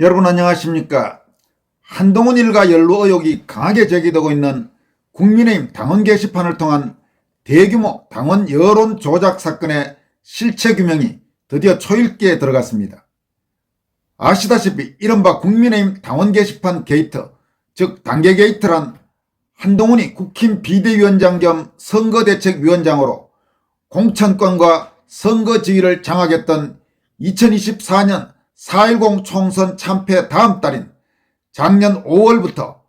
여러분 안녕하십니까? 한동훈 일가 연루 의혹이 강하게 제기되고 있는 국민의힘 당원 게시판을 통한 대규모 당원 여론 조작 사건의 실체 규명이 드디어 초읽기에 들어갔습니다. 아시다시피 이른바 국민의힘 당원 게시판 게이트, 즉 당계 게이트란 한동훈이 국힘 비대위원장 겸 선거대책위원장으로 공천권과 선거 지위를 장악했던 2024년 4.10 총선 참패 다음 달인 작년 5월부터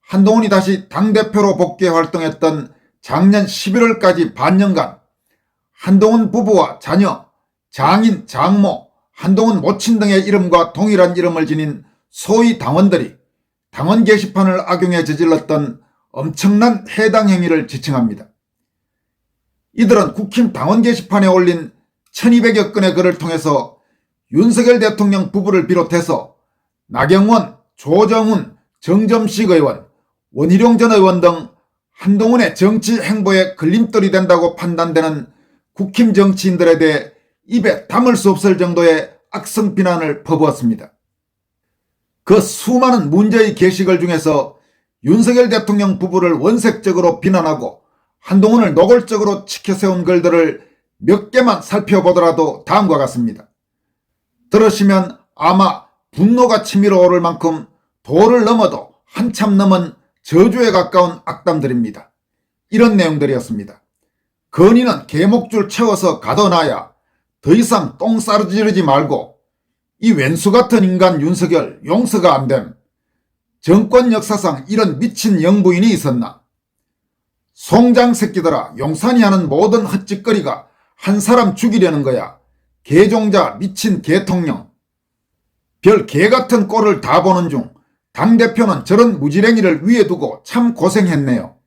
한동훈이 다시 당대표로 복귀해 활동했던 작년 11월까지 반년간 한동훈 부부와 자녀, 장인, 장모, 한동훈 모친 등의 이름과 동일한 이름을 지닌 소위 당원들이 당원 게시판을 악용해 저질렀던 엄청난 해당 행위를 지칭합니다. 이들은 국힘 당원 게시판에 올린 1200여 건의 글을 통해서 윤석열 대통령 부부를 비롯해서 나경원, 조정훈, 정점식 의원, 원희룡 전 의원 등 한동훈의 정치 행보에 걸림돌이 된다고 판단되는 국힘 정치인들에 대해 입에 담을 수 없을 정도의 악성 비난을 퍼부었습니다. 그 수많은 문제의 게시글 중에서 윤석열 대통령 부부를 원색적으로 비난하고 한동훈을 노골적으로 치켜세운 글들을 몇 개만 살펴보더라도 다음과 같습니다. 들으시면 아마 분노가 치밀어 오를 만큼 도를 넘어도 한참 넘은 저주에 가까운 악담들입니다. 이런 내용들이었습니다. 건의는 개목줄 채워서 가둬놔야 더 이상 똥 싸르지르지 말고 이 왼수 같은 인간 윤석열 용서가 안 됨. 정권 역사상 이런 미친 영부인이 있었나. 송장 새끼들아, 용산이 하는 모든 헛짓거리가 한 사람 죽이려는 거야. 개종자 미친 개통령. 별 개같은 꼴을 다 보는 중 당대표는 저런 무지랭이를 위에 두고 참 고생했네요.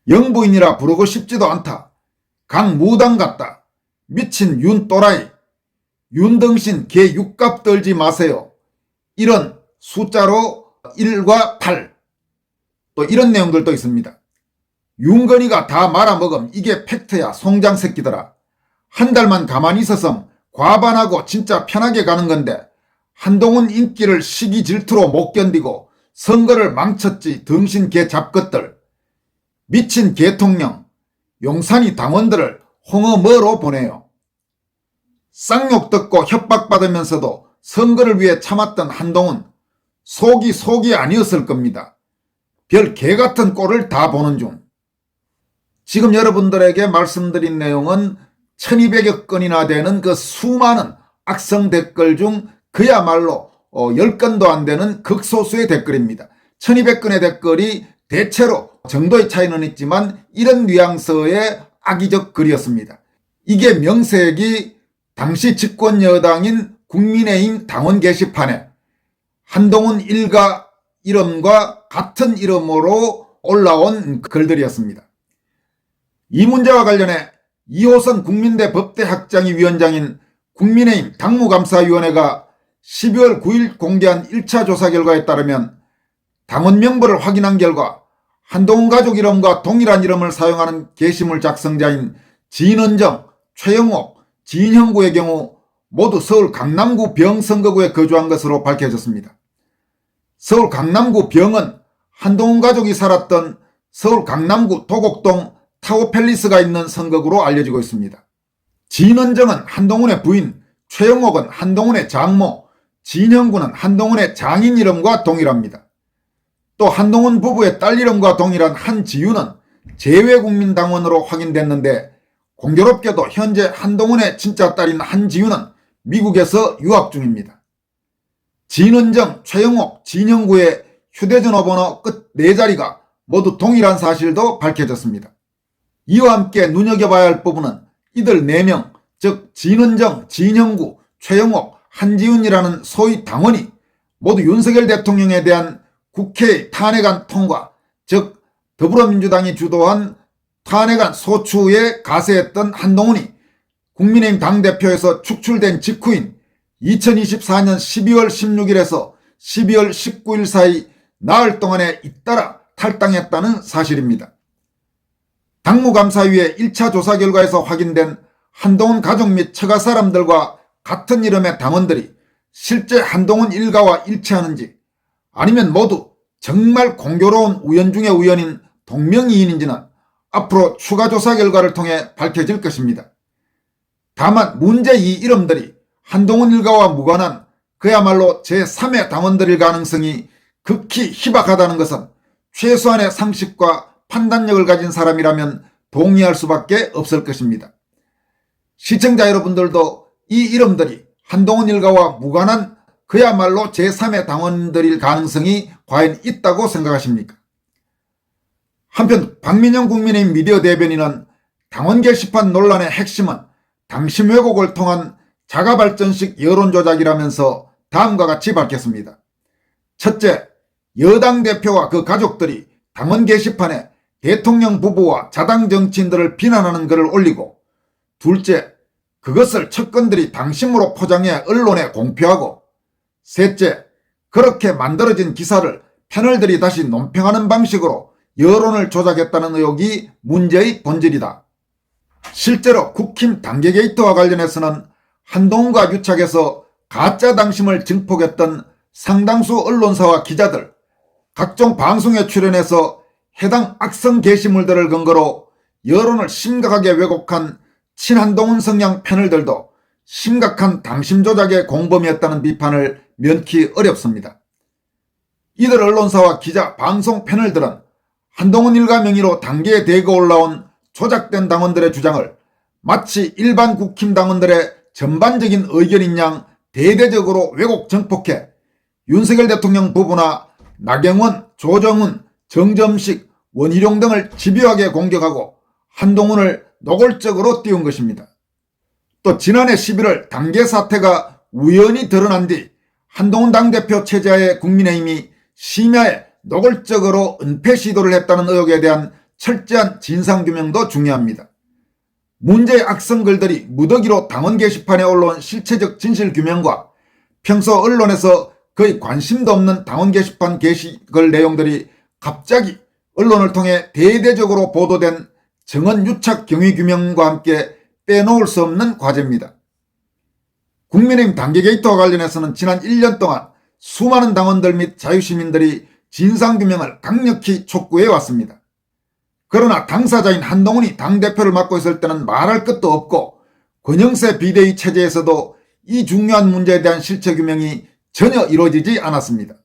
영부인이라 부르고 싶지도 않다. 강무당 같다. 미친 윤또라이. 윤등신 개 육갑 떨지 마세요. 이런 숫자로 1과 8. 또 이런 내용들도 있습니다. 윤건이가 다 말아먹음. 이게 팩트야. 송장 새끼들아. 한 달만 가만히 있어서 과반하고 진짜 편하게 가는 건데 한동훈 인기를 시기 질투로 못 견디고 선거를 망쳤지. 등신 개 잡것들. 미친 개통령. 용산이 당원들을 홍어머로 보내요. 쌍욕 듣고 협박받으면서도 선거를 위해 참았던 한동훈. 속이 아니었을 겁니다. 별 개같은 꼴을 다 보는 중. 지금 여러분들에게 말씀드린 내용은 1200여 건이나 되는 그 수많은 악성 댓글 중 그야말로 10건도 안 되는 극소수의 댓글입니다. 1200건의 댓글이 대체로 정도의 차이는 있지만 이런 뉘앙스의 악의적 글이었습니다. 이게 명색이 당시 집권 여당인 국민의힘 당원 게시판에 한동훈 일가 이름과 같은 이름으로 올라온 글들이었습니다. 이 문제와 관련해 2호선 국민대 법대학장이 위원장인 국민의힘 당무감사위원회가 12월 9일 공개한 1차 조사 결과에 따르면 당원 명부를 확인한 결과 한동훈 가족 이름과 동일한 이름을 사용하는 게시물 작성자인 진은정, 최영옥, 진형구의 경우 모두 서울 강남구 병 선거구에 거주한 것으로 밝혀졌습니다. 서울 강남구 병은 한동훈 가족이 살았던 서울 강남구 도곡동 타워팰리스가 있는 선거구로 알려지고 있습니다. 진은정은 한동훈의 부인, 최영옥은 한동훈의 장모, 진형구는 한동훈의 장인 이름과 동일합니다. 또 한동훈 부부의 딸 이름과 동일한 한지유는 재외국민당원으로 확인됐는데 공교롭게도 현재 한동훈의 친자 딸인 한지유는 미국에서 유학 중입니다. 진은정, 최영옥, 진형구의 휴대전화 번호 끝 4자리가 모두 동일한 사실도 밝혀졌습니다. 이와 함께 눈여겨봐야 할 부분은 이들 4명, 즉 진은정, 진형구, 최영옥, 한지훈이라는 소위 당원이 모두 윤석열 대통령에 대한 국회의 탄핵안 통과, 즉 더불어민주당이 주도한 탄핵안 소추에 가세했던 한동훈이 국민의힘 당대표에서 축출된 직후인 2024년 12월 16일에서 12월 19일 사이 나흘 동안에 잇따라 탈당했다는 사실입니다. 당무감사위의 1차 조사 결과에서 확인된 한동훈 가족 및 처가 사람들과 같은 이름의 당원들이 실제 한동훈 일가와 일치하는지 아니면 모두 정말 공교로운 우연 중의 우연인 동명이인인지는 앞으로 추가 조사 결과를 통해 밝혀질 것입니다. 다만 문제 이 이름들이 한동훈 일가와 무관한 그야말로 제3의 당원들일 가능성이 극히 희박하다는 것은 최소한의 상식과 판단력을 가진 사람이라면 동의할 수밖에 없을 것입니다. 시청자 여러분들도 이 이름들이 한동훈 일가와 무관한 그야말로 제3의 당원들일 가능성이 과연 있다고 생각하십니까? 한편 박민영 국민의힘 미디어 대변인은 당원 게시판 논란의 핵심은 당심 왜곡을 통한 자가발전식 여론조작이라면서 다음과 같이 밝혔습니다. 첫째, 여당 대표와 그 가족들이 당원 게시판에 대통령 부부와 자당 정치인들을 비난하는 글을 올리고, 둘째, 그것을 측근들이 당심으로 포장해 언론에 공표하고, 셋째, 그렇게 만들어진 기사를 패널들이 다시 논평하는 방식으로 여론을 조작했다는 의혹이 문제의 본질이다. 실제로 국힘 당계 게이트와 관련해서는 한동훈과 유착해서 가짜 당심을 증폭했던 상당수 언론사와 기자들, 각종 방송에 출연해서 해당 악성 게시물들을 근거로 여론을 심각하게 왜곡한 친한동훈 성향 패널들도 심각한 당심 조작의 공범이었다는 비판을 면키 어렵습니다. 이들 언론사와 기자, 방송 패널들은 한동훈 일가 명의로 당계에 대거 올라온 조작된 당원들의 주장을 마치 일반 국힘 당원들의 전반적인 의견인 양 대대적으로 왜곡 정폭해 윤석열 대통령 부부나 나경원, 조정훈, 정점식, 원희룡 등을 집요하게 공격하고 한동훈을 노골적으로 띄운 것입니다. 또 지난해 11월 당계 사태가 우연히 드러난 뒤 한동훈 당대표 체제하에 국민의힘이 심야에 노골적으로 은폐 시도를 했다는 의혹에 대한 철저한 진상규명도 중요합니다. 문제의 악성 글들이 무더기로 당원 게시판에 올라온 실체적 진실규명과 평소 언론에서 거의 관심도 없는 당원 게시판 게시글 내용들이 갑자기 언론을 통해 대대적으로 보도된 정원 유착 경위 규명과 함께 빼놓을 수 없는 과제입니다. 국민의힘 당계 게이트와 관련해서는 지난 1년 동안 수많은 당원들 및 자유시민들이 진상규명을 강력히 촉구해 왔습니다. 그러나 당사자인 한동훈이 당대표를 맡고 있을 때는 말할 것도 없고 권영세 비대위 체제에서도 이 중요한 문제에 대한 실체규명이 전혀 이루어지지 않았습니다.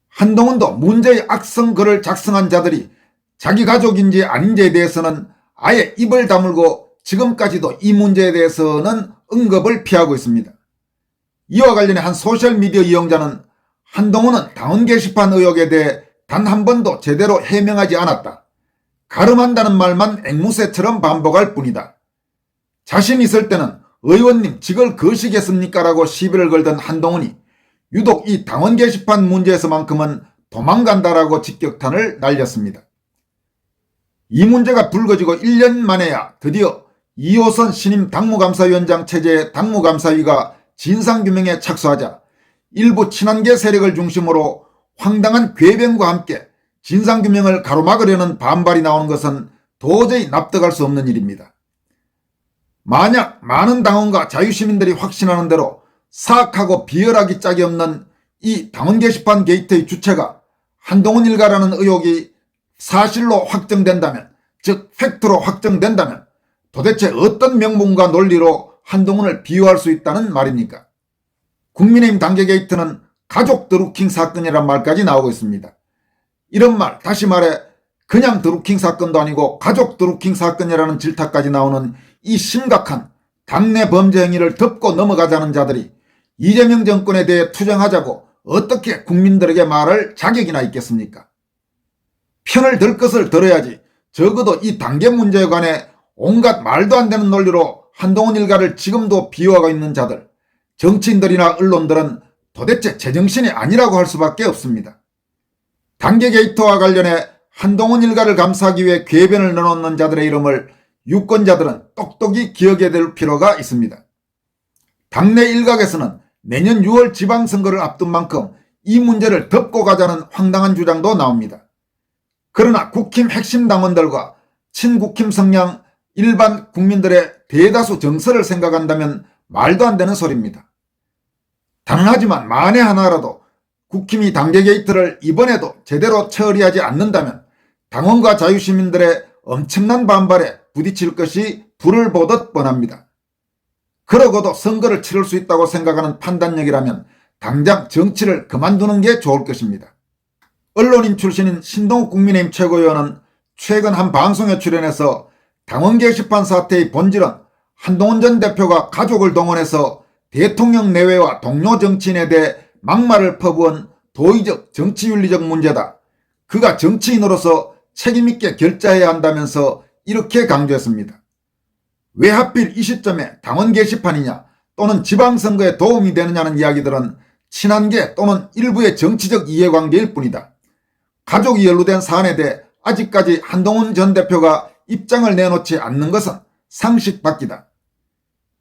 한동훈도 문제의 악성 글을 작성한 자들이 자기 가족인지 아닌지에 대해서는 아예 입을 다물고 지금까지도 이 문제에 대해서는 언급을 피하고 있습니다. 이와 관련해 한 소셜미디어 이용자는 한동훈은 당원 게시판 의혹에 대해 단 한 번도 제대로 해명하지 않았다. 가름한다는 말만 앵무새처럼 반복할 뿐이다. 자신 있을 때는 의원님 직을 거시겠습니까? 라고 시비를 걸던 한동훈이 유독 이 당원 게시판 문제에서만큼은 도망간다라고 직격탄을 날렸습니다. 이 문제가 불거지고 1년 만에야 드디어 2호선 신임 당무감사위원장 체제의 당무감사위가 진상규명에 착수하자 일부 친한계 세력을 중심으로 황당한 궤변과 함께 진상규명을 가로막으려는 반발이 나오는 것은 도저히 납득할 수 없는 일입니다. 만약 많은 당원과 자유시민들이 확신하는 대로 사악하고 비열하기 짝이 없는 이 당원 게시판 게이트의 주체가 한동훈 일가라는 의혹이 사실로 확정된다면, 즉 팩트로 확정된다면 도대체 어떤 명분과 논리로 한동훈을 비유할 수 있다는 말입니까? 국민의힘 당계 게이트는 가족 드루킹 사건이란 말까지 나오고 있습니다. 이런 말, 다시 말해 그냥 드루킹 사건도 아니고 가족 드루킹 사건이라는 질타까지 나오는 이 심각한 당내 범죄 행위를 덮고 넘어가자는 자들이 이재명 정권에 대해 투쟁하자고 어떻게 국민들에게 말할 자격이나 있겠습니까? 편을 들 것을 들어야지 적어도 이 당계 문제에 관해 온갖 말도 안 되는 논리로 한동훈 일가를 지금도 비유하고 있는 자들, 정치인들이나 언론들은 도대체 제정신이 아니라고 할 수밖에 없습니다. 당계 게이트와 관련해 한동훈 일가를 감싸기 위해 궤변을 넣어놓는 자들의 이름을 유권자들은 똑똑히 기억해야 될 필요가 있습니다. 당내 일각에서는 내년 6월 지방선거를 앞둔 만큼 이 문제를 덮고 가자는 황당한 주장도 나옵니다. 그러나 국힘 핵심 당원들과 친국힘 성향 일반 국민들의 대다수 정서를 생각한다면 말도 안 되는 소리입니다. 당연하지만 만에 하나라도 국힘이 당계 게이트를 이번에도 제대로 처리하지 않는다면 당원과 자유시민들의 엄청난 반발에 부딪힐 것이 불을 보듯 뻔합니다. 그러고도 선거를 치를 수 있다고 생각하는 판단력이라면 당장 정치를 그만두는 게 좋을 것입니다. 언론인 출신인 신동욱 국민의힘 최고위원은 최근 한 방송에 출연해서 당원 게시판 사태의 본질은 한동훈 전 대표가 가족을 동원해서 대통령 내외와 동료 정치인에 대해 막말을 퍼부은 도의적 정치윤리적 문제다. 그가 정치인으로서 책임있게 결자해야 한다면서 이렇게 강조했습니다. 왜 하필 이 시점에 당원 게시판이냐 또는 지방선거에 도움이 되느냐는 이야기들은 친한계 또는 일부의 정치적 이해관계일 뿐이다. 가족이 연루된 사안에 대해 아직까지 한동훈 전 대표가 입장을 내놓지 않는 것은 상식 밖이다.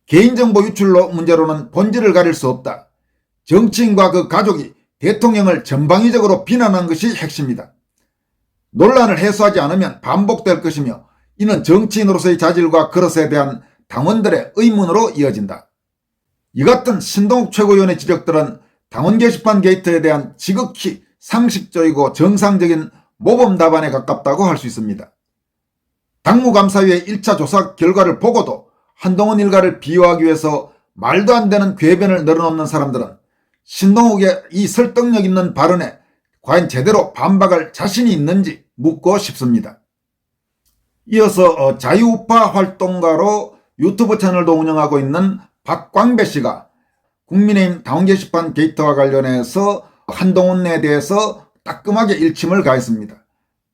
개인정보 유출로 문제로는 본질을 가릴 수 없다. 정치인과 그 가족이 대통령을 전방위적으로 비난한 것이 핵심이다. 논란을 해소하지 않으면 반복될 것이며 이는 정치인으로서의 자질과 그릇에 대한 당원들의 의문으로 이어진다. 이 같은 신동욱 최고위원의 지적들은 당원 게시판 게이트에 대한 지극히 상식적이고 정상적인 모범 답안에 가깝다고 할 수 있습니다. 당무감사위의 1차 조사 결과를 보고도 한동훈 일가를 비호하기 위해서 말도 안 되는 궤변을 늘어놓는 사람들은 신동욱의 이 설득력 있는 발언에 과연 제대로 반박할 자신이 있는지 묻고 싶습니다. 이어서 자유우파 활동가로 유튜브 채널도 운영하고 있는 박광배 씨가 국민의힘 당원 게시판 게이트와 관련해서 한동훈에 대해서 따끔하게 일침을 가했습니다.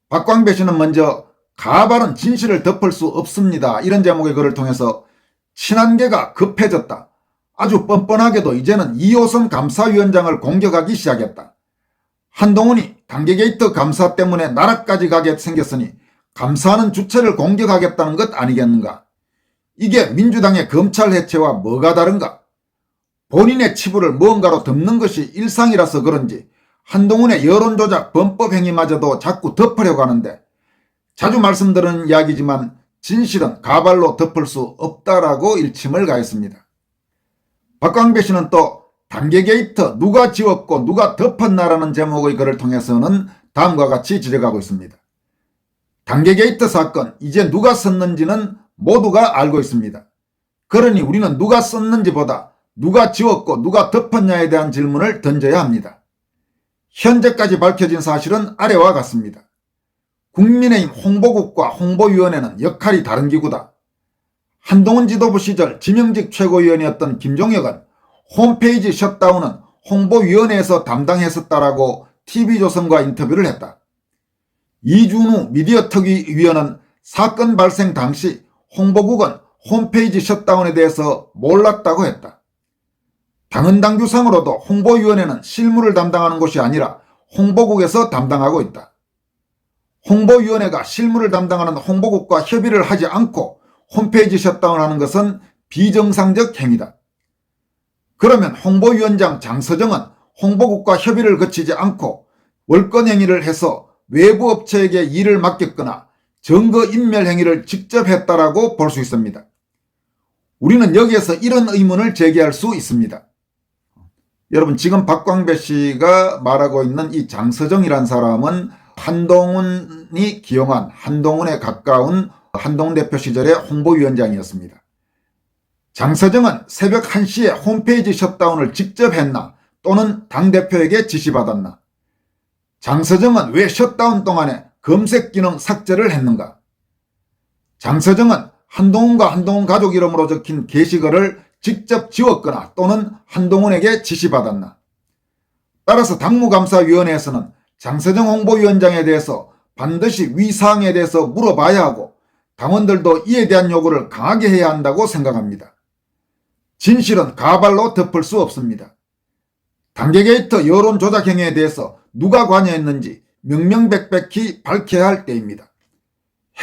박광배 씨는 먼저 가발은 진실을 덮을 수 없습니다. 이런 제목의 글을 통해서 친한계가 급해졌다. 아주 뻔뻔하게도 이제는 2호선 감사위원장을 공격하기 시작했다. 한동훈이 당계 게이트 감사 때문에 나라까지 가게 생겼으니 감사하는 주체를 공격하겠다는 것 아니겠는가? 이게 민주당의 검찰 해체와 뭐가 다른가? 본인의 치부를 무언가로 덮는 것이 일상이라서 그런지 한동훈의 여론조작 범법 행위마저도 자꾸 덮으려고 하는데 자주 말씀드리는 이야기지만 진실은 가발로 덮을 수 없다라고 일침을 가했습니다. 박광배 씨는 또 당계 게이트 누가 지웠고 누가 덮었나라는 제목의 글을 통해서는 다음과 같이 지적하고 있습니다. 당계 게이트 사건 이제 누가 썼는지는 모두가 알고 있습니다. 그러니 우리는 누가 썼는지보다 누가 지웠고 누가 덮었냐에 대한 질문을 던져야 합니다. 현재까지 밝혀진 사실은 아래와 같습니다. 국민의힘 홍보국과 홍보위원회는 역할이 다른 기구다. 한동훈 지도부 시절 지명직 최고위원이었던 김종혁은 홈페이지 셧다운은 홍보위원회에서 담당했었다라고 TV조선과 인터뷰를 했다. 이준우 미디어특위위원은 사건 발생 당시 홍보국은 홈페이지 셧다운에 대해서 몰랐다고 했다. 당헌당규상으로도 홍보위원회는 실무를 담당하는 곳이 아니라 홍보국에서 담당하고 있다. 홍보위원회가 실무를 담당하는 홍보국과 협의를 하지 않고 홈페이지 셧다운하는 것은 비정상적 행위다. 그러면 홍보위원장 장서정은 홍보국과 협의를 거치지 않고 월권 행위를 해서 외부 업체에게 일을 맡겼거나 증거인멸 행위를 직접 했다라고 볼 수 있습니다. 우리는 여기에서 이런 의문을 제기할 수 있습니다. 여러분, 지금 박광배 씨가 말하고 있는 이 장서정이란 사람은 한동훈이 기용한 한동훈에 가까운 한동훈 대표 시절의 홍보위원장이었습니다. 장서정은 새벽 1시에 홈페이지 셧다운을 직접 했나 또는 당대표에게 지시받았나? 장서정은 왜 셧다운 동안에 검색 기능 삭제를 했는가? 장서정은 한동훈과 한동훈 가족 이름으로 적힌 게시글을 직접 지웠거나 또는 한동훈에게 지시받았나? 따라서 당무감사위원회에서는 장서정 홍보위원장에 대해서 반드시 위사항에 대해서 물어봐야 하고 당원들도 이에 대한 요구를 강하게 해야 한다고 생각합니다. 진실은 가발로 덮을 수 없습니다. 당계 게이트 여론 조작 행위에 대해서 누가 관여했는지 명명백백히 밝혀야 할 때입니다.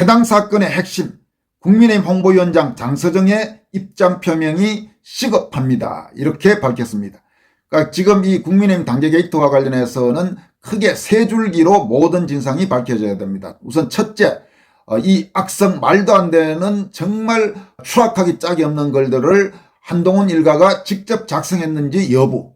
해당 사건의 핵심, 국민의힘 홍보위원장 장서정의 입장 표명이 시급합니다. 이렇게 밝혔습니다. 그러니까 지금 이 국민의힘 당계 게이트와 관련해서는 크게 세 줄기로 모든 진상이 밝혀져야 됩니다. 우선 첫째, 이 악성 말도 안 되는 정말 추악하기 짝이 없는 글들을 한동훈 일가가 직접 작성했는지 여부,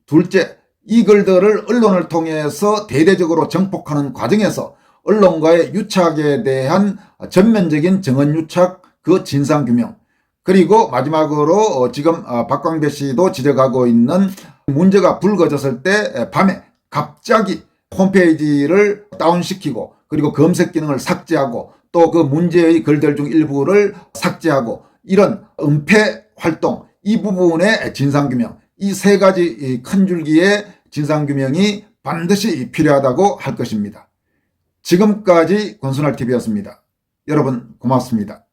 둘째, 이 글들을 언론을 통해서 대대적으로 정폭하는 과정에서 언론과의 유착에 대한 전면적인 정언유착, 그 진상규명, 그리고 마지막으로 지금 박광배 씨도 지적하고 있는 문제가 불거졌을 때 밤에 갑자기 홈페이지를 다운시키고 그리고 검색 기능을 삭제하고 또 그 문제의 글들 중 일부를 삭제하고 이런 은폐 활동, 이 부분의 진상규명, 이 세 가지 큰 줄기의 진상규명이 반드시 필요하다고 할 것입니다. 지금까지 권순할TV였습니다. 여러분 고맙습니다.